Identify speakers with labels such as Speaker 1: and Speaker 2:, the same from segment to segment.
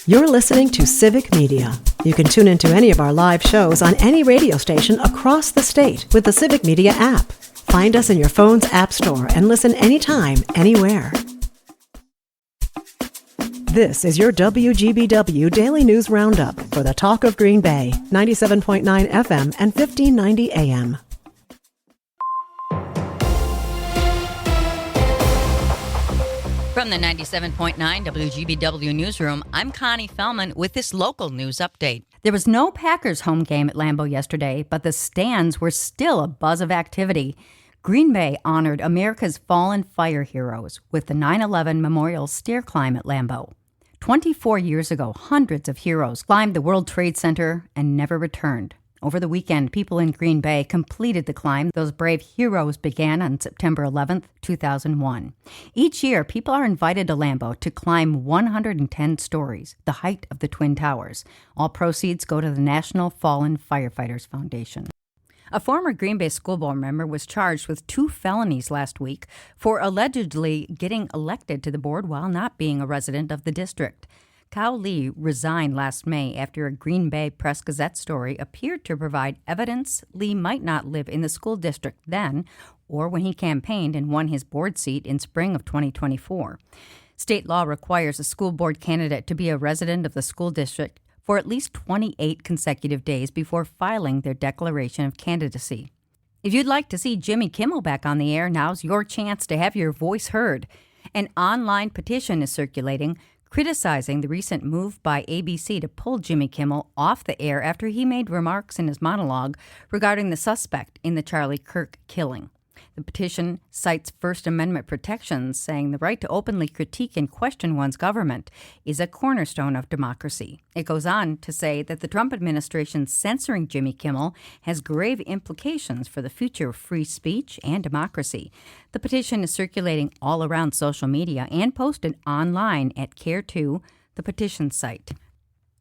Speaker 1: You're listening to Civic Media. You can tune into any of our live shows on any radio station across the state with the Civic Media app. Find us in your phone's app store and listen anytime, anywhere. This is your WGBW Daily News Roundup for the Talk of Green Bay, 97.9 FM and 1590 AM.
Speaker 2: From the 97.9 WGBW Newsroom, I'm Connie Fellman with this local news update.
Speaker 3: There was no Packers home game at Lambeau yesterday, but the stands were still a buzz of activity. Green Bay honored America's fallen fire heroes with the 9/11 Memorial Stair Climb at Lambeau. 24 years ago, hundreds of heroes climbed the World Trade Center and never returned. Over the weekend, people in Green Bay completed the climb those brave heroes began on September 11th, 2001. Each year, people are invited to Lambeau to climb 110 stories, the height of the Twin Towers. All proceeds go to the National Fallen Firefighters Foundation. A former Green Bay school board member was charged with 2 felonies last week for allegedly getting elected to the board while not being a resident of the district. Kyle Lee resigned last May after a Green Bay Press-Gazette story appeared to provide evidence Lee might not live in the school district then or when he campaigned and won his board seat in spring of 2024. State law requires a school board candidate to be a resident of the school district for at least 28 consecutive days before filing their declaration of candidacy. If you'd like to see Jimmy Kimmel back on the air, now's your chance to have your voice heard. An online petition is circulating criticizing the recent move by ABC to pull Jimmy Kimmel off the air after he made remarks in his monologue regarding the suspect in the Charlie Kirk killing. The petition cites First Amendment protections, saying the right to openly critique and question one's government is a cornerstone of democracy. It goes on to say that the Trump administration censoring Jimmy Kimmel has grave implications for the future of free speech and democracy. The petition is circulating all around social media and posted online at Care2, the petition site.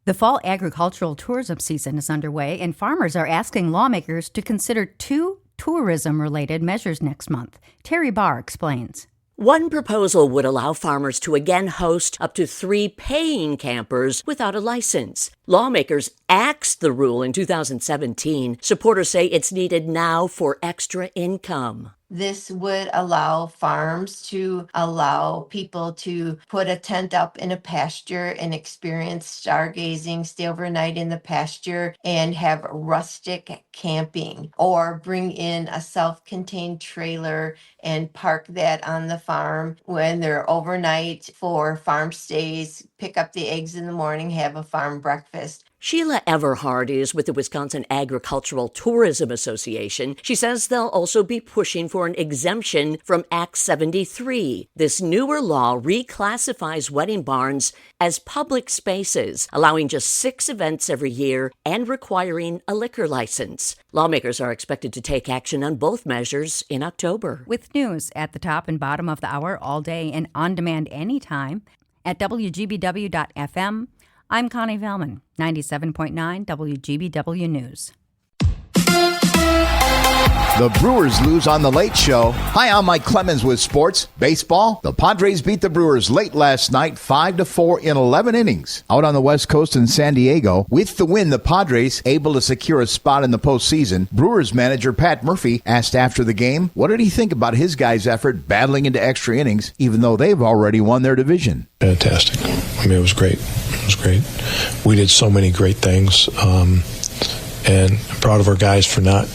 Speaker 3: The fall agricultural tourism season is underway, and farmers are asking lawmakers to consider 2 tourism-related measures next month. Terry Barr explains.
Speaker 4: One proposal would allow farmers to again host up to 3 paying campers without a license. Lawmakers axed the rule in 2017. Supporters say it's needed now for extra income.
Speaker 5: This would allow farms to allow people to put a tent up in a pasture and experience stargazing, stay overnight in the pasture, and have rustic camping, or bring in a self-contained trailer and park that on the farm when they're overnight for farm stays, pick up the eggs in the morning, have a farm breakfast.
Speaker 4: Sheila Everhard is with the Wisconsin Agricultural Tourism Association. She says they'll also be pushing for an exemption from Act 73. This newer law reclassifies wedding barns as public spaces, allowing just 6 events every year and requiring a liquor license. Lawmakers are expected to take action on both measures in October.
Speaker 3: With news at the top and bottom of the hour all day and on demand anytime at WGBW.FM, I'm Connie Fellman, 97.9 WGBW News.
Speaker 6: The Brewers lose on The Late Show. Hi, I'm Mike Clemens with sports. Baseball, the Padres beat the Brewers late last night, 5-4 in 11 innings. Out on the West Coast in San Diego, with the win, the Padres able to secure a spot in the postseason. Brewers manager Pat Murphy asked after the game, what did he think about his guys' effort battling into extra innings, even though they've already won their division?
Speaker 7: Fantastic. I mean, it was great. It was great. We did so many great things, and I'm proud of our guys for not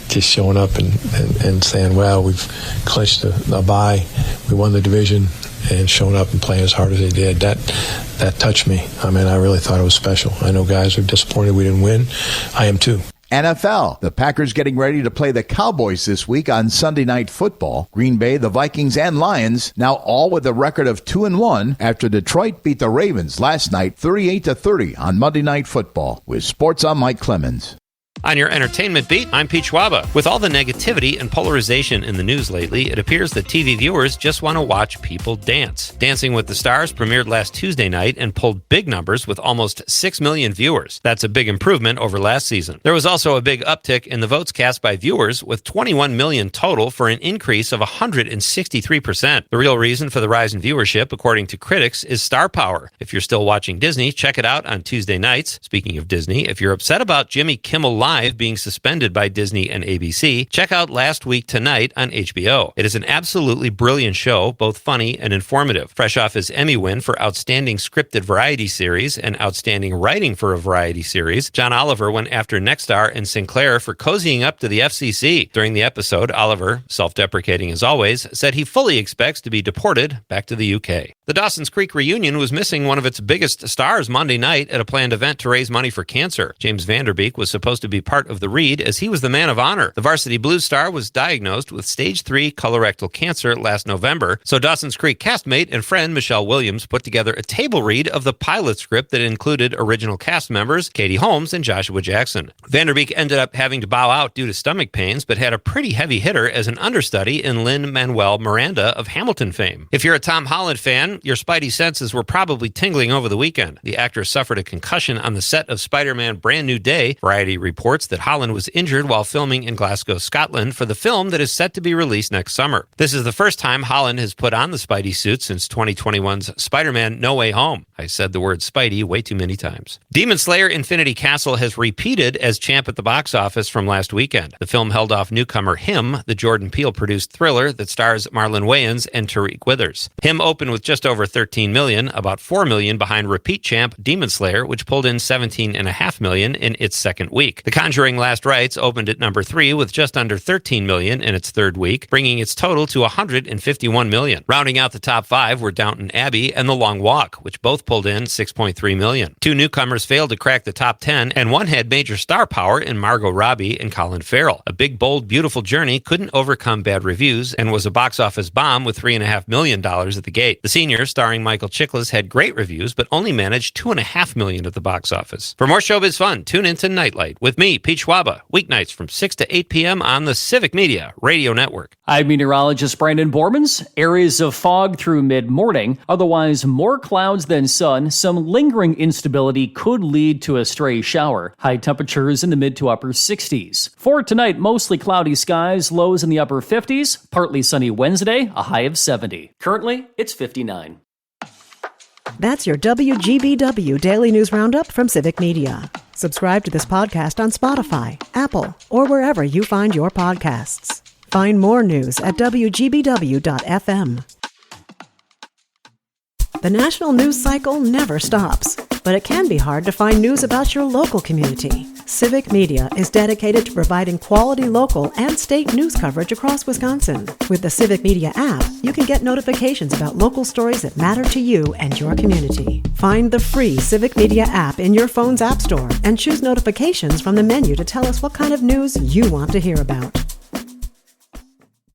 Speaker 7: just showing up and saying, well, we've clinched a bye, we won the division, and showing up and playing as hard as they did. That touched me. I mean, I really thought it was special. I know guys are disappointed we didn't win. I am too.
Speaker 6: NFL. The Packers getting ready to play the Cowboys this week on Sunday Night Football. Green Bay, the Vikings, and Lions now all with a record of 2-1 after Detroit beat the Ravens last night 38-30 on Monday Night Football. With sports, I'm Mike Clemens.
Speaker 8: On your entertainment beat, I'm Pete Schwaba. With all the negativity and polarization in the news lately, it appears that TV viewers just want to watch people dance. Dancing with the Stars premiered last Tuesday night and pulled big numbers with almost 6 million viewers. That's a big improvement over last season. There was also a big uptick in the votes cast by viewers, with 21 million total for an increase of 163%. The real reason for the rise in viewership, according to critics, is star power. If you're still watching Disney, check it out on Tuesday nights. Speaking of Disney, if you're upset about Jimmy Kimmel Live being suspended by Disney and ABC, check out Last Week Tonight on HBO. It is an absolutely brilliant show, both funny and informative. Fresh off his Emmy win for Outstanding Scripted Variety Series and Outstanding Writing for a Variety Series, John Oliver went after Nexstar and Sinclair for cozying up to the FCC. During the episode, Oliver, self-deprecating as always, said he fully expects to be deported back to the UK. The Dawson's Creek reunion was missing one of its biggest stars Monday night at a planned event to raise money for cancer. James Vanderbeek was supposed to be part of the read as he was the man of honor. The Varsity Blues star was diagnosed with stage 3 colorectal cancer last November, so Dawson's Creek castmate and friend Michelle Williams put together a table read of the pilot script that included original cast members Katie Holmes and Joshua Jackson. Vanderbeek ended up having to bow out due to stomach pains, but had a pretty heavy hitter as an understudy in Lin-Manuel Miranda of Hamilton fame. If you're a Tom Holland fan, your spidey senses were probably tingling over the weekend. The actor suffered a concussion on the set of Spider-Man Brand New Day. Variety reports that Holland was injured while filming in Glasgow, Scotland for the film that is set to be released next summer. This is the first time Holland has put on the Spidey suit since 2021's Spider-Man No Way Home. I said the word Spidey way too many times. Demon Slayer Infinity Castle has repeated as champ at the box office from last weekend. The film held off newcomer Him, the Jordan Peele-produced thriller that stars Marlon Wayans and Tariq Withers. Him opened with just over 13 million, about 4 million behind repeat champ Demon Slayer, which pulled in 17.5 million in its second week. The Conjuring Last Rites opened at number 3 with just under 13 million in its third week, bringing its total to 151 million. Rounding out the top 5 were Downton Abbey and The Long Walk, which both pulled in 6.3 million. 2 newcomers failed to crack the top 10, and one had major star power in Margot Robbie and Colin Farrell. A Big, Bold, Beautiful Journey couldn't overcome bad reviews and was a box office bomb with $3.5 million at the gate. The Senior, starring Michael Chiklis, had great reviews, but only managed $2.5 million at the box office. For more showbiz fun, tune into Nightlight with me, Pete Schwaba, weeknights from 6 to 8 p.m. on the Civic Media Radio Network.
Speaker 9: I'm meteorologist Brandon Bormans. Areas of fog through mid-morning, otherwise more clouds than sun. Some lingering instability could lead to a stray shower. High temperatures in the mid to upper 60s. For tonight, mostly cloudy skies, lows in the upper 50s. Partly sunny Wednesday, a high of 70. Currently, it's 59.
Speaker 1: That's your WGBW Daily News Roundup from Civic Media. Subscribe to this podcast on Spotify, Apple, or wherever you find your podcasts. Find more news at WGBW.FM. The national news cycle never stops, but it can be hard to find news about your local community. Civic Media is dedicated to providing quality local and state news coverage across Wisconsin. With the Civic Media app, you can get notifications about local stories that matter to you and your community. Find the free Civic Media app in your phone's app store and choose notifications from the menu to tell us what kind of news you want to hear about.